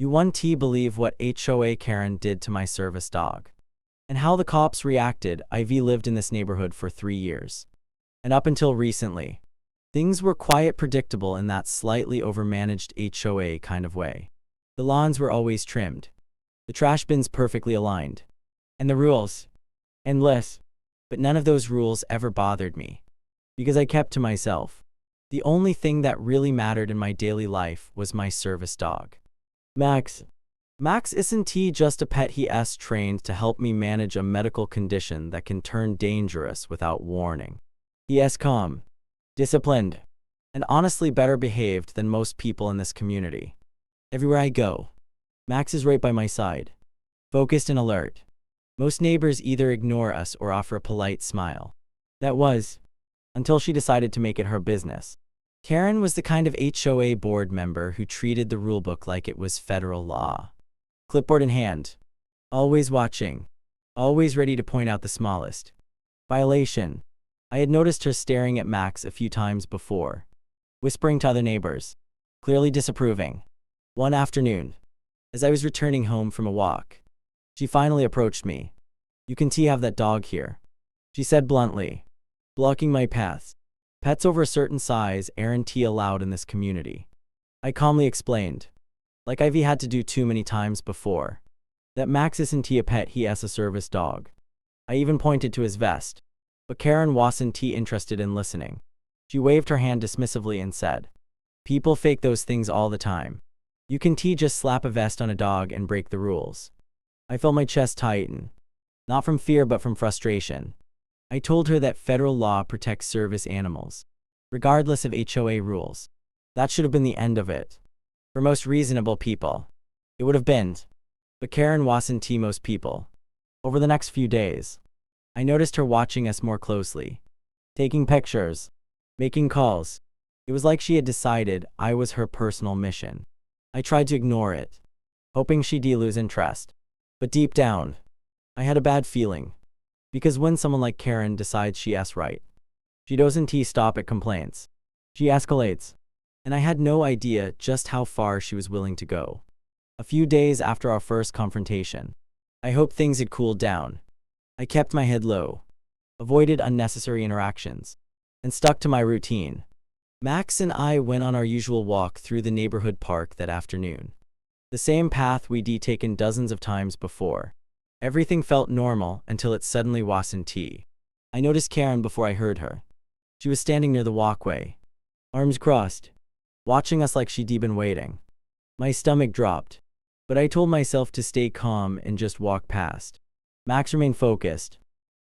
You won't believe what HOA Karen did to my service dog. And how the cops reacted. I've lived in this neighborhood for 3 years. And up until recently, things were quite predictable in that slightly overmanaged HOA kind of way. The lawns were always trimmed, the trash bins perfectly aligned, and the rules, endless. But none of those rules ever bothered me, because I kept to myself. The only thing that really mattered in my daily life was my service dog, Max. Max isn't just a pet, he's trained to help me manage a medical condition that can turn dangerous without warning. He is calm, disciplined, and honestly better behaved than most people in this community. Everywhere I go, Max is right by my side, focused and alert. Most neighbors either ignore us or offer a polite smile. That was until she decided to make it her business. Karen was the kind of HOA board member who treated the rulebook like it was federal law. Clipboard in hand, always watching, always ready to point out the smallest violation. I had noticed her staring at Max a few times before, whispering to other neighbors, clearly disapproving. One afternoon, as I was returning home from a walk, she finally approached me. "You can have that dog here," she said bluntly, blocking my path. "Pets over a certain size aren't allowed in this community." I calmly explained, like I've had to do too many times before, that Max isn't a pet, he is a service dog. I even pointed to his vest, but Karen wasn't interested in listening. She waved her hand dismissively and said, "People fake those things all the time. You can just slap a vest on a dog and break the rules." I felt my chest tighten, not from fear but from frustration. I told her that federal law protects service animals, regardless of HOA rules. That should have been the end of it. For most reasonable people, it would have been. But Karen wasn't most people. Over the next few days, I noticed her watching us more closely, taking pictures, making calls. It was like she had decided I was her personal mission. I tried to ignore it, hoping she'd lose interest. But deep down, I had a bad feeling. Because when someone like Karen decides she's right, she doesn't stop at complaints. She escalates. And I had no idea just how far she was willing to go. A few days after our first confrontation, I hoped things had cooled down. I kept my head low, avoided unnecessary interactions, and stuck to my routine. Max and I went on our usual walk through the neighborhood park that afternoon. The same path we'd taken dozens of times before. Everything felt normal until it suddenly wasn't. I noticed Karen before I heard her. She was standing near the walkway, arms crossed, watching us like she'd been waiting. My stomach dropped, but I told myself to stay calm and just walk past. Max remained focused,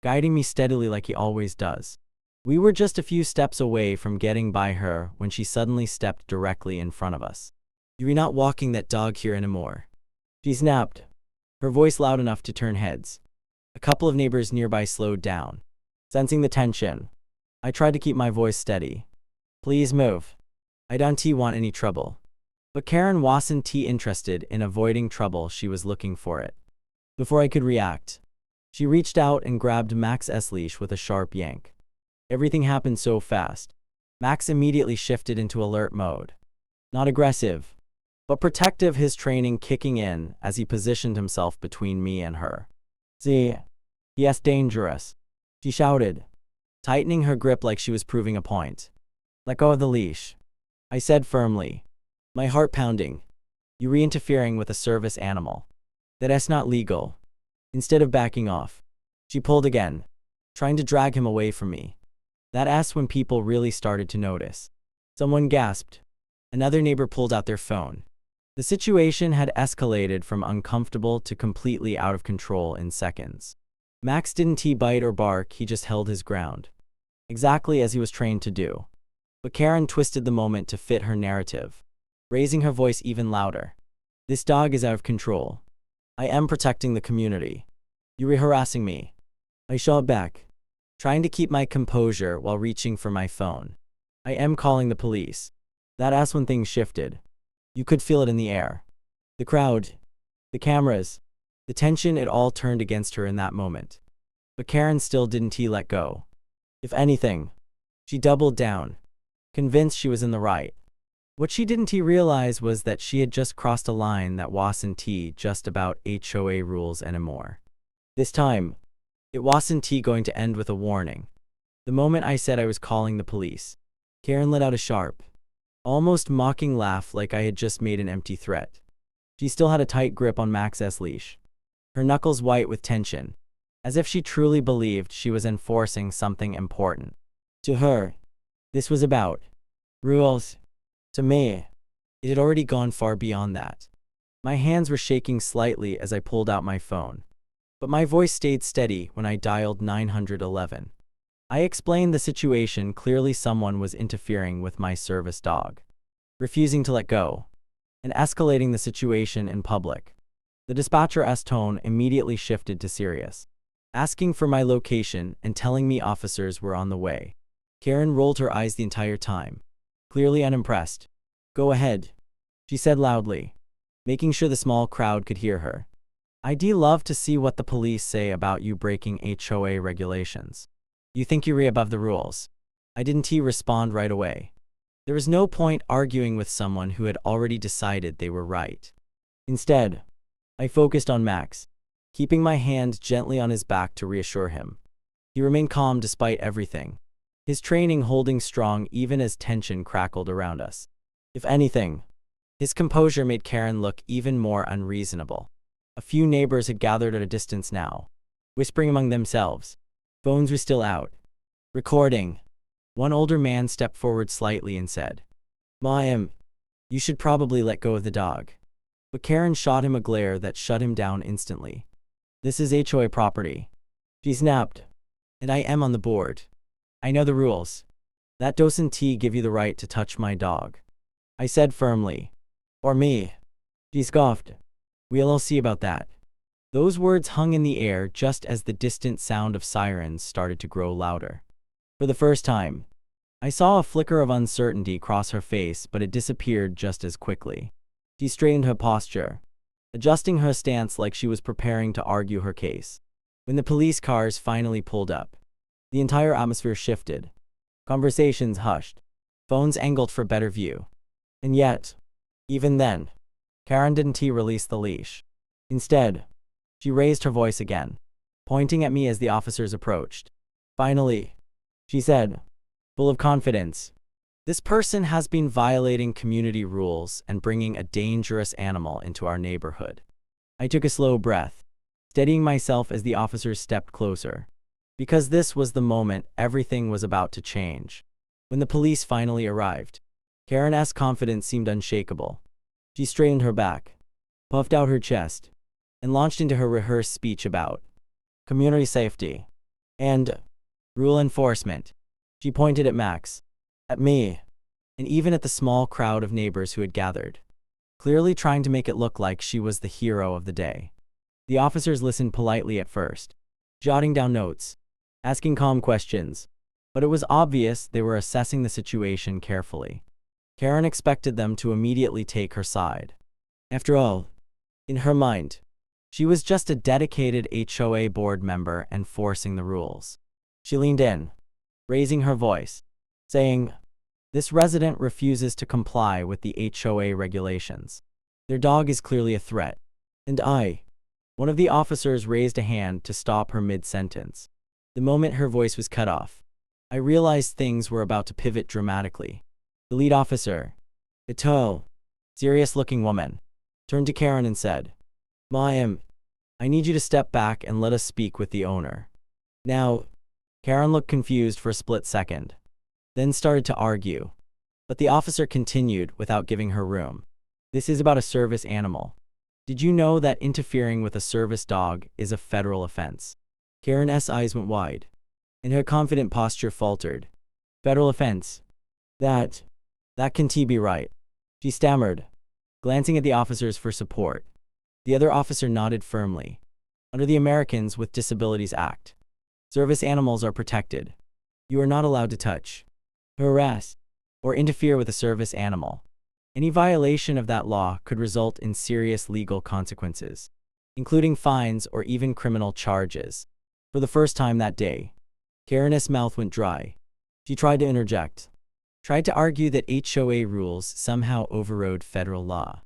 guiding me steadily like he always does. We were just a few steps away from getting by her when she suddenly stepped directly in front of us. "You're not walking that dog here anymore," she snapped, her voice loud enough to turn heads. A couple of neighbors nearby slowed down, sensing the tension. I tried to keep my voice steady. "Please move. I don't want any trouble." But Karen wasn't interested in avoiding trouble, she was looking for it. Before I could react, she reached out and grabbed Max's leash with a sharp yank. Everything happened so fast. Max immediately shifted into alert mode. Not aggressive, but protective, his training kicking in as he positioned himself between me and her. "See, he's dangerous," she shouted, tightening her grip like she was proving a point. "Let go of the leash," I said firmly, my heart pounding. "You're interfering with a service animal. That's not legal." Instead of backing off, she pulled again, trying to drag him away from me. That's when people really started to notice. Someone gasped. Another neighbor pulled out their phone. The situation had escalated from uncomfortable to completely out of control in seconds. Max didn't bite or bark, he just held his ground, exactly as he was trained to do. But Karen twisted the moment to fit her narrative, raising her voice even louder. "This dog is out of control. I am protecting the community. You're harassing me." I shot back, trying to keep my composure while reaching for my phone. "I am calling the police." That's when things shifted. You could feel it in the air. The crowd, the cameras, the tension, it all turned against her in that moment. But Karen still didn't let go. If anything, she doubled down, convinced she was in the right. What she didn't realize was that she had just crossed a line that wasn't just about HOA rules anymore. This time, it wasn't going to end with a warning. The moment I said I was calling the police, Karen let out a sharp, almost mocking laugh like I had just made an empty threat. She still had a tight grip on Max's leash, her knuckles white with tension, as if she truly believed she was enforcing something important. To her, this was about rules. To me, it had already gone far beyond that. My hands were shaking slightly as I pulled out my phone, but my voice stayed steady when I dialed 911. I explained the situation. Clearly someone was interfering with my service dog, refusing to let go, and escalating the situation in public. The dispatcher's tone immediately shifted to serious, asking for my location and telling me officers were on the way. Karen rolled her eyes the entire time, clearly unimpressed. "Go ahead," she said loudly, making sure the small crowd could hear her. "I'd love to see what the police say about you breaking HOA regulations. You think you're above the rules?" I didn't respond right away. There was no point arguing with someone who had already decided they were right. Instead, I focused on Max, keeping my hand gently on his back to reassure him. He remained calm despite everything, his training holding strong even as tension crackled around us. If anything, his composure made Karen look even more unreasonable. A few neighbors had gathered at a distance now, whispering among themselves. Phones were still out, recording. One older man stepped forward slightly and said, "Ma'am, you should probably let go of the dog." But Karen shot him a glare that shut him down instantly. "This is HOA property," she snapped, "and I am on the board. I know the rules. That doesn't give you the right to touch my dog," I said firmly. "Or me," she scoffed. "We'll all see about that." Those words hung in the air just as the distant sound of sirens started to grow louder. For the first time, I saw a flicker of uncertainty cross her face, but it disappeared just as quickly. She straightened her posture, adjusting her stance like she was preparing to argue her case. When the police cars finally pulled up, the entire atmosphere shifted. Conversations hushed, phones angled for better view. And yet, even then, Karen didn't release the leash. Instead, she raised her voice again, pointing at me as the officers approached. "Finally," she said, full of confidence, "this person has been violating community rules and bringing a dangerous animal into our neighborhood." I took a slow breath, steadying myself as the officers stepped closer, because this was the moment everything was about to change. When the police finally arrived, Karen's confidence seemed unshakable. She straightened her back, puffed out her chest, and launched into her rehearsed speech about community safety and rule enforcement. She pointed at Max, at me, and even at the small crowd of neighbors who had gathered, clearly trying to make it look like she was the hero of the day. The officers listened politely at first, jotting down notes, asking calm questions, but it was obvious they were assessing the situation carefully. Karen expected them to immediately take her side. After all, in her mind, she was just a dedicated HOA board member enforcing the rules. She leaned in, raising her voice, saying, "This resident refuses to comply with the HOA regulations. Their dog is clearly a threat." And one of the officers raised a hand to stop her mid-sentence. The moment her voice was cut off, I realized things were about to pivot dramatically. The lead officer, a tall, serious-looking woman, turned to Karen and said, "Ma'am, I need you to step back and let us speak with the owner." Now, Karen looked confused for a split second, then started to argue, but the officer continued without giving her room. "This is about a service animal. Did you know that interfering with a service dog is a federal offense?" Karen's eyes went wide, and her confident posture faltered. "Federal offense? That can't be right," she stammered, glancing at the officers for support. The other officer nodded firmly. "Under the Americans with Disabilities Act, service animals are protected. You are not allowed to touch, harass, or interfere with a service animal. Any violation of that law could result in serious legal consequences, including fines or even criminal charges." For the first time that day, Karen's mouth went dry. She tried to interject, tried to argue that HOA rules somehow overrode federal law.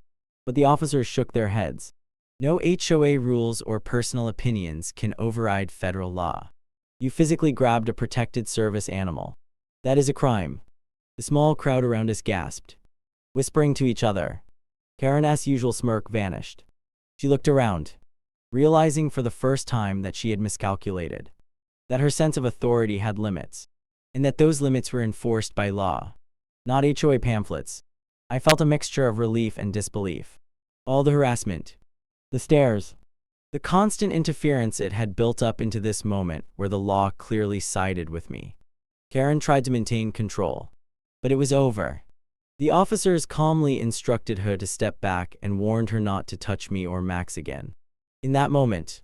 But the officers shook their heads. No HOA rules or personal opinions can override federal law. You physically grabbed a protected service animal. That is a crime. The small crowd around us gasped, whispering to each other. Karen's usual smirk vanished. She looked around, realizing for the first time that she had miscalculated, that her sense of authority had limits, and that those limits were enforced by law, not HOA pamphlets. I felt a mixture of relief and disbelief. All the harassment, the stares, the constant interference, it had built up into this moment where the law clearly sided with me. Karen tried to maintain control, but it was over. The officers calmly instructed her to step back and warned her not to touch me or Max again. In that moment,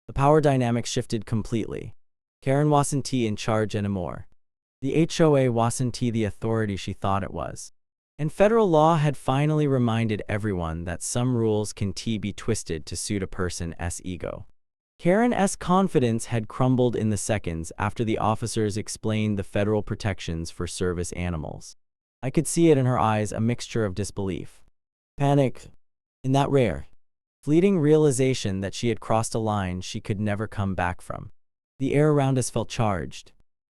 the power dynamic shifted completely. Karen wasn't in charge anymore. The HOA wasn't the authority she thought it was. And federal law had finally reminded everyone that some rules can be twisted to suit a person's ego. Karen's confidence had crumbled in the seconds after the officers explained the federal protections for service animals. I could see it in her eyes, a mixture of disbelief, panic, and that rare, fleeting realization that she had crossed a line she could never come back from. The air around us felt charged,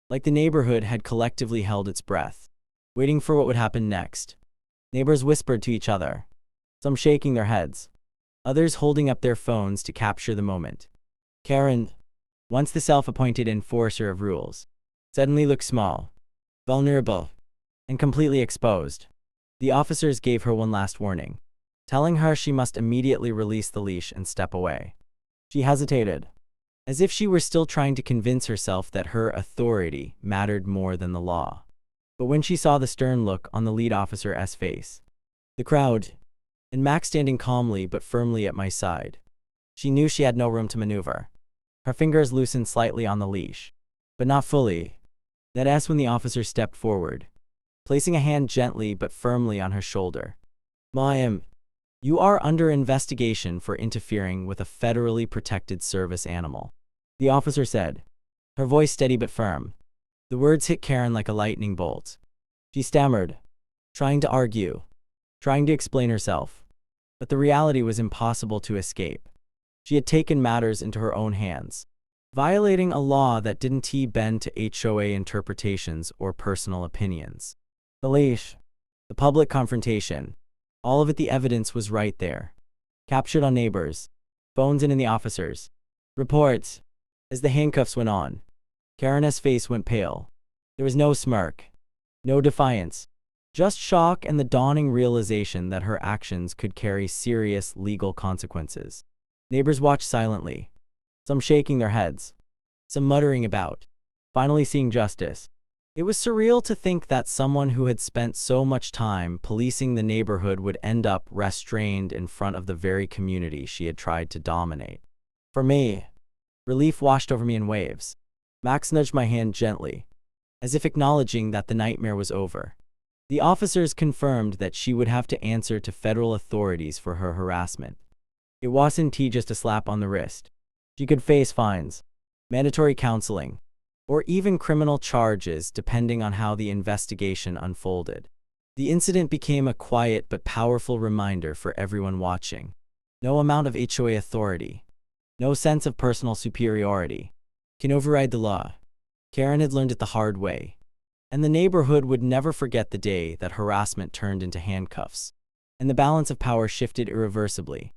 like the neighborhood had collectively held its breath, waiting for what would happen next. Neighbors whispered to each other, some shaking their heads, others holding up their phones to capture the moment. Karen, once the self-appointed enforcer of rules, suddenly looked small, vulnerable, and completely exposed. The officers gave her one last warning, telling her she must immediately release the leash and step away. She hesitated, as if she were still trying to convince herself that her authority mattered more than the law. But when she saw the stern look on the lead officer's face, the crowd, and Max standing calmly but firmly at my side, she knew she had no room to maneuver. Her fingers loosened slightly on the leash, but not fully. That's when the officer stepped forward, placing a hand gently but firmly on her shoulder. Ma'am, you are under investigation for interfering with a federally protected service animal, the officer said, her voice steady but firm. The words hit Karen like a lightning bolt. She stammered, trying to argue, trying to explain herself. But the reality was impossible to escape. She had taken matters into her own hands, violating a law that didn't bend to HOA interpretations or personal opinions. The leash, the public confrontation, all of it, the evidence was right there, captured on neighbors, phones, and in the officers' reports. As the handcuffs went on, Karen's face went pale. There was no smirk, no defiance, just shock and the dawning realization that her actions could carry serious legal consequences. Neighbors watched silently, some shaking their heads, some muttering about finally seeing justice. It was surreal to think that someone who had spent so much time policing the neighborhood would end up restrained in front of the very community she had tried to dominate. For me, relief washed over me in waves. Max nudged my hand gently, as if acknowledging that the nightmare was over. The officers confirmed that she would have to answer to federal authorities for her harassment. It wasn't just a slap on the wrist. She could face fines, mandatory counseling, or even criminal charges depending on how the investigation unfolded. The incident became a quiet but powerful reminder for everyone watching. No amount of HOA authority, no sense of personal superiority, can override the law. Karen had learned it the hard way, and the neighborhood would never forget the day that harassment turned into handcuffs, and the balance of power shifted irreversibly.